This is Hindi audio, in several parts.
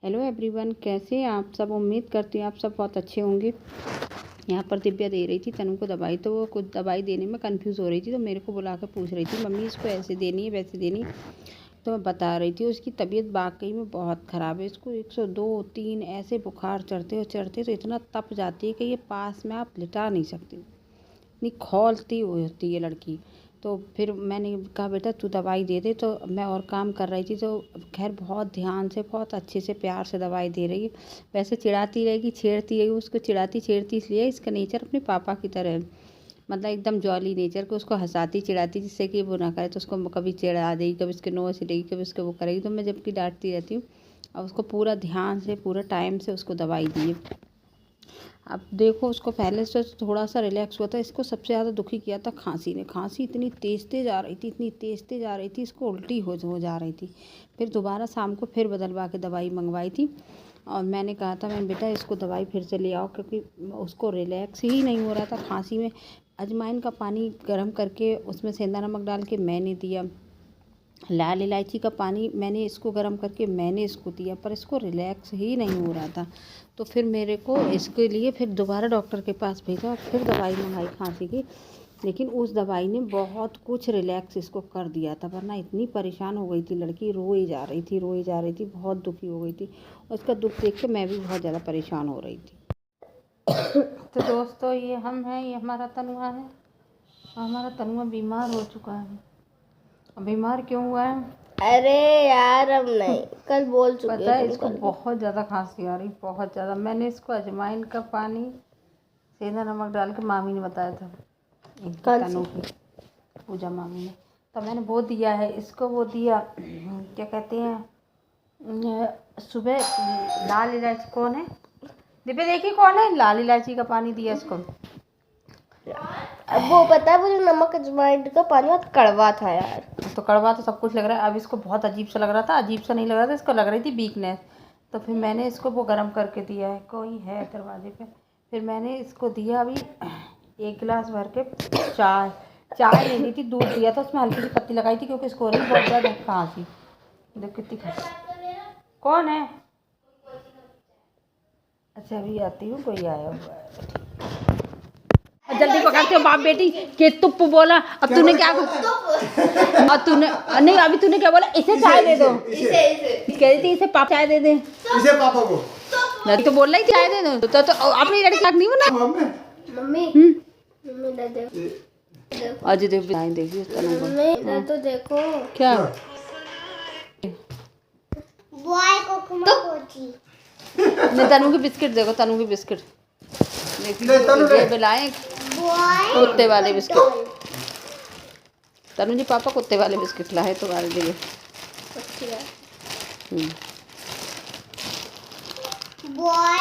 हेलो एवरीवन, कैसे हैं आप सब। उम्मीद करती हूँ आप सब बहुत अच्छे होंगे। यहाँ पर दिव्या दे रही थी तनु को दवाई, तो वो कुछ दवाई देने में कंफ्यूज हो रही थी, तो मेरे को बुला कर पूछ रही थी, मम्मी इसको ऐसे देनी है वैसे देनी है। तो मैं बता रही थी उसकी तबीयत वाकई में बहुत ख़राब है। इसको 102, 3 ऐसे बुखार चढ़ते तो इतना तप जाती है कि ये पास में आप लिटा नहीं सकती, इतनी खौलती हुई होती है लड़की। तो फिर मैंने कहा बेटा तू दवाई दे दे, तो मैं और काम कर रही थी, तो खैर बहुत ध्यान से बहुत अच्छे से प्यार से दवाई दे रही है। वैसे चिढ़ाती रहेगी, छेड़ती रहेगी, उसको चिढ़ाती छेड़ती इसलिए इसका नेचर अपने पापा की तरह है, मतलब एकदम जॉली नेचर को, उसको हंसाती चिढ़ाती जिससे कि वो ना करे, तो उसको कभी चिढ़ा देगी, कभी उसके नोच देगी, कभी उसको वो करेगी। तो मैं जबकि डांटती रहती हूँ, और उसको पूरा ध्यान से पूरा टाइम से उसको दवाई दी है। अब देखो उसको पहले से थोड़ा सा रिलैक्स हुआ था, इसको सबसे ज़्यादा दुखी किया था खांसी ने। खांसी इतनी तेज़ आ रही थी, इतनी तेज़ आ रही थी, इसको उल्टी हो जा रही थी। फिर दोबारा शाम को फिर बदलवा के दवाई मंगवाई थी, और मैंने कहा था मैंने बेटा इसको दवाई फिर से ले आओ, क्योंकि उसको रिलैक्स ही नहीं हो रहा था खांसी में। अजवाइन का पानी गर्म करके उसमें सेंधा नमक डाल के मैंने दिया, लाल इलायची का पानी मैंने इसको गर्म करके मैंने इसको दिया, पर इसको रिलैक्स ही नहीं हो रहा था। तो फिर मेरे को इसके लिए फिर दोबारा डॉक्टर के पास भेजा, फिर दवाई मंगाई खांसी की। लेकिन उस दवाई ने बहुत कुछ रिलैक्स इसको कर दिया था, वरना इतनी परेशान हो गई थी लड़की, रोई जा रही थी, बहुत दुखी हो गई थी। और उसका दुख देख के मैं भी बहुत ज़्यादा परेशान हो रही थी। तो दोस्तों ये हम हैं, ये हमारा तनुआ है। हमारा तनुआ बीमार हो चुका है। बीमार क्यों हुआ है? अरे यार अब नहीं, कल बोल चुके पता है इसको बहुत ज़्यादा खांसी आ रही, बहुत ज़्यादा। मैंने इसको अजवाइन का पानी सेंधा नमक डाल के, मामी ने बताया था तनु की, पूजा मामी ने, तो मैंने वो दिया है इसको, वो दिया क्या कहते हैं सुबह लाल इलायची। कौन है दिव्या, देखिए कौन है, लाल इलायची का पानी दिया इसको। अब वो पता है, वो जो नमक अजवाइन का पानी बहुत कड़वा था यार। तो कड़वा तो सब कुछ लग रहा है, अब इसको बहुत अजीब सा लग रहा था, अजीब सा नहीं लग रहा था, इसको लग रही थी वीकनेस। तो फिर मैंने इसको वो गर्म करके दिया है, कोई है दरवाजे पे। फिर मैंने इसको दिया अभी 1 गिलास भर के चाय ले ली थी, दूध दिया था, उसमें हल्की सी पत्ती लगाई थी, क्योंकि इसको हो रही बहुत ज़्यादा खांसी। देख कितनी खांसी। कौन है? अच्छा अभी आती हूँ, कोई आया हुआ है। जल्दी पकड़ते हो बाप बेटी के तुप बोला। अब तूने क्या और तूने नहीं, अभी तूने क्या बोला? इसे चाय दे दो, इसे कह रही थी इसे पापा चाय दे दे, इसे पापा को नहीं तो बोल रही चाय दे दो। तो अपनी लड़की तक नहीं बना मम्मी मम्मी दे आज देख चाय देखिए तनु को। मम्मी तो देखो क्या बॉय को कुमार नहीं, तनु की बिस्किट देखो, तनु की बिस्किट देखिए, बिलाए कुत्ते वाले बिस्किट। तनु जी पापा कुत्ते वाले बिस्किट लाए तुम्हारे लिए। बॉय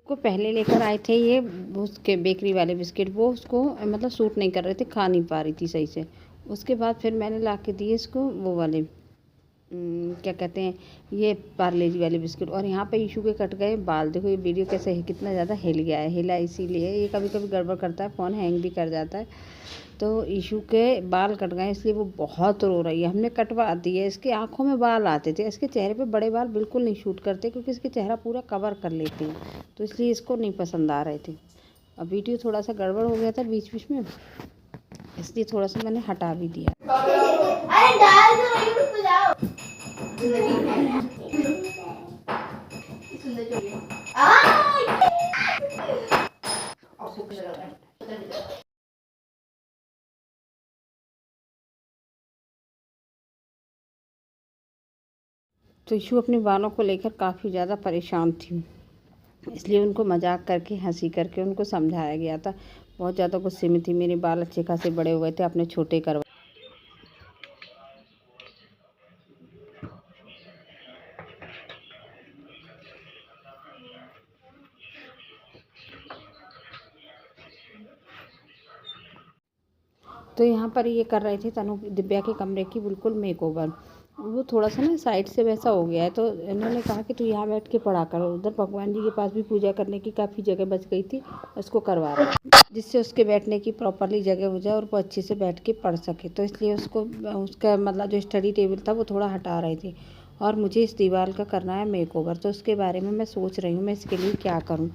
को पहले लेकर आए थे ये उसके बेकरी वाले बिस्किट, वो उसको मतलब सूट नहीं कर रहे थे, खा नहीं पा रही थी सही से। उसके बाद फिर मैंने ला के दिए इसको वो वाले क्या कहते हैं, ये पार्ले जी वाले बिस्किट। और यहाँ पे ईशू के कट गए बाल, देखो ये वीडियो कैसे है, कितना ज़्यादा हिल गया है, हिला इसीलिए, ये कभी कभी गड़बड़ करता है, फ़ोन हैंग भी कर जाता है। तो ईशू के बाल कट गए, इसलिए वो बहुत रो रही है। हमने कटवा दिए, इसके आँखों में बाल आते थे, इसके चेहरे पे बड़े बाल बिल्कुल नहीं शूट करते, क्योंकि इसके चेहरा पूरा कवर कर लेते हैं, तो इसलिए इसको नहीं पसंद आ रहे थे। अब वीडियो थोड़ा सा गड़बड़ हो गया था बीच बीच में, इसलिए थोड़ा सा मैंने हटा भी दिया। अरे डाल दो, रुक जाओ। तो ईशू अपने बालों को लेकर काफ़ी ज़्यादा परेशान थी, इसलिए उनको मजाक करके हंसी करके उनको समझाया गया था। बहुत ज़्यादा गुस्से में थी, मेरे बाल अच्छे खासे बड़े हुए थे, अपने छोटे करवा। तो यहाँ पर ये कर रहे थे तनु दिव्या के कमरे की बिल्कुल मेकओवर। वो थोड़ा सा ना साइड से वैसा हो गया है, तो इन्होंने कहा कि तू यहाँ बैठ के पढ़ा कर। उधर भगवान जी के पास भी पूजा करने की काफ़ी जगह बच गई थी, उसको करवा रहे हैं जिससे उसके बैठने की प्रॉपरली जगह हो जाए और वो अच्छे से बैठ के पढ़ सके। तो इसलिए उसको उसका मतलब जो स्टडी टेबल था वो थोड़ा हटा रहे थे। और मुझे इस दीवार का करना है मेकओवर, तो उसके बारे में मैं सोच रही हूँ मैं इसके लिए क्या करूँ।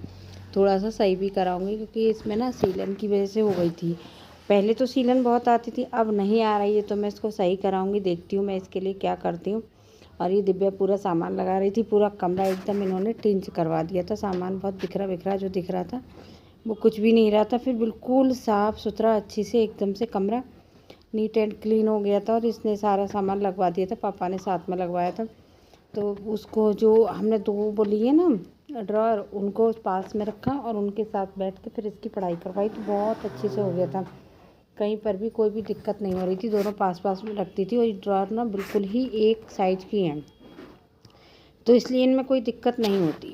थोड़ा सा सही भी कराऊंगी क्योंकि इसमें ना सीलन की वजह से हो गई थी। पहले तो सीलन बहुत आती थी, अब नहीं आ रही है, तो मैं इसको सही कराऊंगी। देखती हूँ मैं इसके लिए क्या करती हूँ। और ये दिव्या पूरा सामान लगा रही थी, पूरा कमरा एकदम इन्होंने टिंच करवा दिया था। सामान बहुत बिखरा बिखरा जो दिख रहा था वो कुछ भी नहीं रहा था, फिर बिल्कुल साफ़ सुथरा अच्छी से एकदम से कमरा नीट एंड क्लीन हो गया था। और इसने सारा सामान लगवा दिया था, पापा ने साथ में लगवाया था। तो उसको जो हमने 2 वो लिए ना ड्रॉअर, उनको पास में रखा और उनके साथ बैठ के फिर इसकी पढ़ाई करवाई, तो बहुत अच्छे से हो गया था। कहीं पर भी कोई भी दिक्कत नहीं हो रही थी, दोनों पास पास में रखती थी। और ये ड्रॉअर ना बिल्कुल ही एक साइज की हैं, तो इसलिए इनमें कोई दिक्कत नहीं होती है।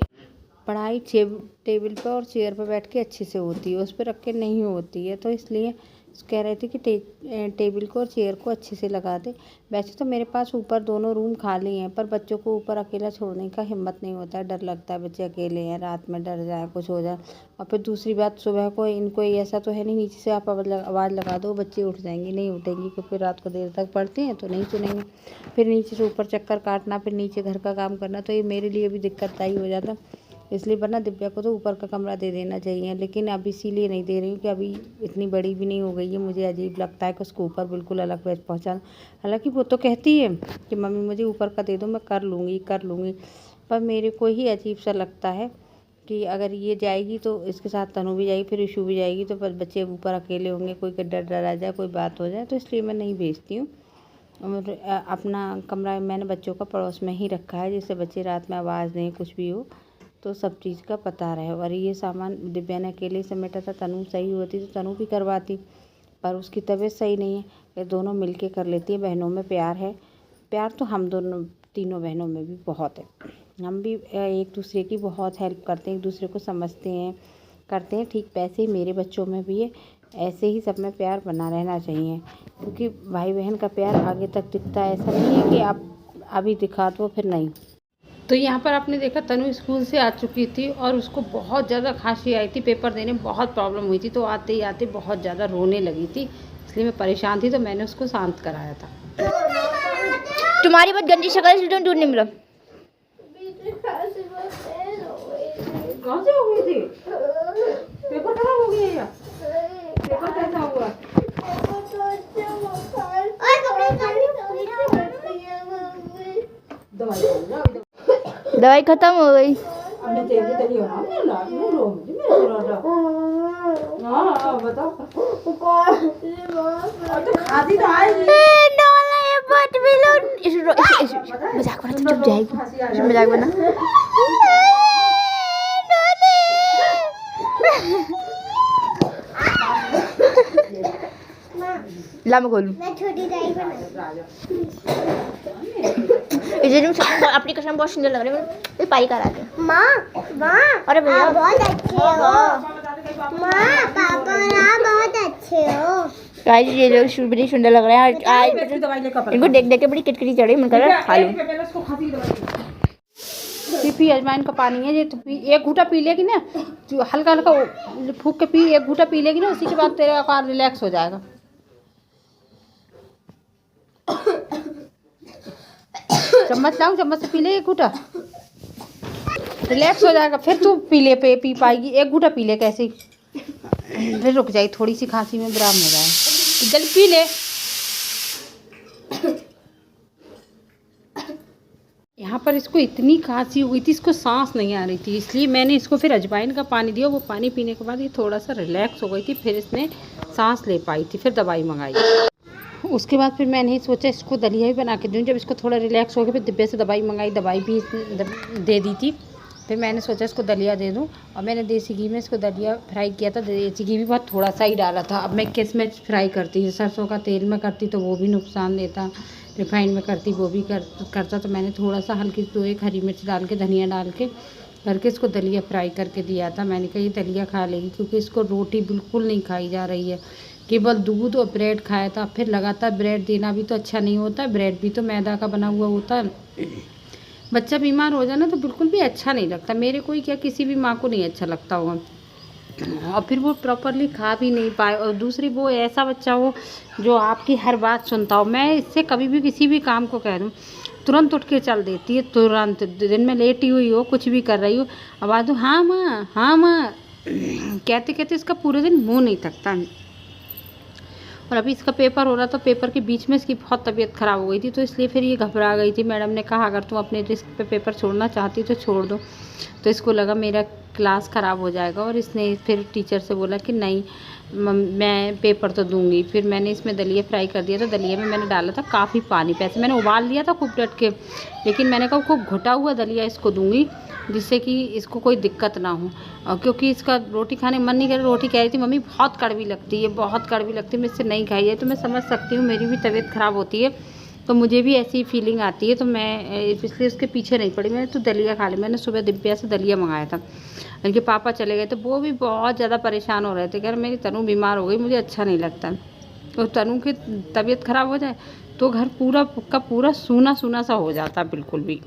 पढ़ाई टेबल पर और चेयर पर बैठ के अच्छे से होती है, उस पर रख के नहीं होती है। तो इसलिए कह रहे थे कि टेबल को और चेयर को अच्छे से लगा दे। वैसे तो मेरे पास ऊपर दोनों रूम खाली हैं, पर बच्चों को ऊपर अकेला छोड़ने का हिम्मत नहीं होता है, डर लगता है बच्चे अकेले हैं, रात में डर जाए कुछ हो जाए। और फिर दूसरी बात, सुबह को इनको ऐसा तो है नहीं नीचे से आप आवाज़ लगा दो बच्चे उठ जाएंगे, नहीं उठेंगी क्योंकि रात को देर तक पढ़ते हैं तो नहीं सुनेंगे। फिर नीचे से ऊपर चक्कर काटना, फिर नीचे घर का काम करना, तो ये मेरे लिए भी दिक्कतदायी हो जाता। इसलिए वरना दिव्या को तो ऊपर का कमरा दे देना चाहिए, लेकिन अब इसीलिए नहीं दे रही हूँ कि अभी इतनी बड़ी भी नहीं हो गई है। मुझे अजीब लगता है कि उसको ऊपर बिल्कुल अलग बेड पहुँचाना। हालांकि वो तो कहती है कि मम्मी मुझे ऊपर का दे दो, मैं कर लूँगी, पर मेरे को ही अजीब सा लगता है कि अगर ये जाएगी तो इसके साथ तनु भी जाएगी, फिर इशू भी जाएगी, तो बच्चे ऊपर अकेले होंगे, कोई डर आ जाए, कोई बात हो जाए, तो इसलिए मैं नहीं भेजती हूँ। और अपना कमरा मैंने बच्चों का पड़ोस में ही रखा है, जिससे बच्चे रात में आवाज़ दें कुछ भी हो तो सब चीज़ का पता रहे। और ये सामान दिव्या ने अकेले समेटा था, तनु सही होती तो तनु भी करवाती, पर उसकी तबीयत सही नहीं है। ये दोनों मिलके कर लेती हैं, बहनों में प्यार है। प्यार तो हम दोनों तीनों बहनों में भी बहुत है। हम भी एक दूसरे की बहुत हेल्प करते हैं, एक दूसरे को समझते हैं, करते हैं। ठीक वैसे ही मेरे बच्चों में भी है, ऐसे ही सब में प्यार बना रहना चाहिए, क्योंकि भाई बहन का प्यार आगे तक दिखता है। ऐसा नहीं है कि आप अभी दिखा दो फिर नहीं। तो यहाँ पर आपने देखा तनु स्कूल से आ चुकी थी और उसको बहुत ज़्यादा खांसी आई थी, पेपर देने में बहुत प्रॉब्लम हुई थी, तो आते ही आते बहुत ज़्यादा रोने लगी थी। इसलिए मैं परेशान थी, तो मैंने उसको शांत कराया था। तुम्हारी बहुत गंदी शक्ल से दूर नहीं मिला। कहाँ से हो गई थी? पेपर खराब हो गया या? पेपर कैसा हुआ? दवाई खत्म हो गई। बताओ। मजाक बना, चुप जाएगी, मजाक बना। ला मैं खोलूं। अपनी कसम बहुत सुंदर लग रही है। पाई करा के माँ अरे भैया बहुत अच्छे हो माँ, पापा बहुत अच्छे हो। गाइस ये लोग बड़ी सुंदर लग रहे हैं। आज इनको देख देख के बड़ी किटकिटी चढ़ी, मन कर रहा है खा लूं। पी अजवाइन का पानी है ये, तो पी, एक घूंटा पी लेगी ना, जो हल्का हल्का फूंक के पी, एक घूंटा पी लेगी ना, उसी के बाद तेरा कार रिलैक्स हो जाएगा। चम्मच लाऊं, चम्मच से पी ले एक घूंटा, रिलैक्स हो जाएगा। फिर तू पी पाएगी, एक घूंटा पी ले कैसे, फिर रुक जाएगी, थोड़ी सी खांसी में विराम हो जाए, जल्दी पी ले। यहाँ पर इसको इतनी खांसी हुई थी, इसको सांस नहीं आ रही थी, इसलिए मैंने इसको फिर अजवाइन का पानी दिया। वो पानी पीने के बाद ये थोड़ा सा रिलैक्स हो गई थी, फिर इसने सांस ले पाई थी, फिर दवाई मंगाई। उसके बाद फिर मैंने सोचा इसको दलिया भी बना के दूँ। जब इसको थोड़ा रिलैक्स हो गया, फिर डिब्बे से दवाई मंगाई, दवाई भी दे दी थी। फिर मैंने सोचा इसको दलिया दे दूँ, और मैंने देसी घी में इसको दलिया फ्राई किया था। देसी घी भी बहुत थोड़ा सा ही डाला था। अब मैं किस में फ्राई करती, सरसों का तेल में करती तो वो भी नुकसान देता, रिफाइंड में करती वो भी करता। तो मैंने थोड़ा सा हल्की 2-1 हरी मिर्च डाल के, धनिया डाल के करके इसको दलिया फ्राई करके दिया था। मैंने कहा ये दलिया खा लेगी, क्योंकि इसको रोटी बिल्कुल नहीं खाई जा रही है। केवल दूध और ब्रेड खाया था। फिर लगातार ब्रेड देना भी तो अच्छा नहीं होता, ब्रेड भी तो मैदा का बना हुआ होता है। बच्चा बीमार हो जाए ना तो बिल्कुल भी अच्छा नहीं लगता, मेरे को ही क्या किसी भी माँ को नहीं अच्छा लगता होगा। और फिर वो प्रॉपरली खा भी नहीं पाए, और दूसरी वो ऐसा बच्चा हो जो आपकी हर बात सुनता हो। मैं इससे कभी भी किसी भी काम को कह दूँ तुरंत उठ के चल देती है, तुरंत। दिन में लेटी हुई हो, कुछ भी कर रही हो, आवाज़ दो हाँ माँ हाँ माँ कहते कहते इसका पूरे दिन मुँह नहीं थकता। और अभी इसका पेपर हो रहा था, पेपर के बीच में इसकी बहुत तबीयत ख़राब हो गई थी, तो इसलिए फिर ये घबरा गई थी। मैडम ने कहा अगर तुम अपने रिस्क पे पेपर छोड़ना चाहती तो छोड़ दो। तो इसको लगा मेरा क्लास ख़राब हो जाएगा, और इसने फिर टीचर से बोला कि नहीं मैं पेपर तो दूंगी। फिर मैंने इसमें दलिया फ्राई कर दिया था। दलिया में मैंने डाला था काफ़ी पानी, पैसे मैंने उबाल लिया था खूब डट के, लेकिन मैंने कहा खूब घुटा हुआ दलिया इसको दूंगी जिससे कि इसको कोई दिक्कत ना हो। और क्योंकि इसका रोटी खाने का मन नहीं कर रहा, रोटी कह रही थी मम्मी बहुत कड़वी लगती है, बहुत कड़वी लगती है, मुझसे नहीं खाई है। तो मैं समझ सकती हूँ, मेरी भी तबीयत ख़राब होती है तो मुझे भी ऐसी फीलिंग आती है, तो मैं इसलिए उसके पीछे नहीं पड़ी, मैंने तो दलिया खा लिया। मैंने सुबह दिव्या से दलिया मंगाया था, इनके पापा चले गए तो वो भी बहुत ज़्यादा परेशान हो रहे थे, कह रहे मेरी तनु बीमार हो गई, मुझे अच्छा नहीं लगता। तो तनु की तबीयत ख़राब हो जाए तो घर पूरा का पूरा सूना सूना सा हो जाता बिल्कुल भी।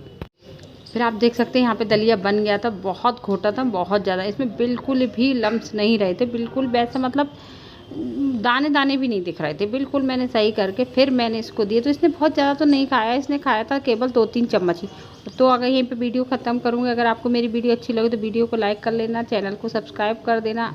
फिर आप देख सकते हैं यहाँ पे दलिया बन गया था, बहुत घोटा था, बहुत ज़्यादा, इसमें बिल्कुल भी लम्स नहीं रहे थे, बिल्कुल वैसा मतलब दाने दाने भी नहीं दिख रहे थे, बिल्कुल मैंने सही करके फिर मैंने इसको दिए। तो इसने बहुत ज़्यादा तो नहीं खाया, इसने खाया था केवल 2-3 चम्मच ही। तो अगर यहीं पे वीडियो ख़त्म करूँगी, अगर आपको मेरी वीडियो अच्छी लगे तो वीडियो को लाइक कर लेना, चैनल को सब्सक्राइब कर देना।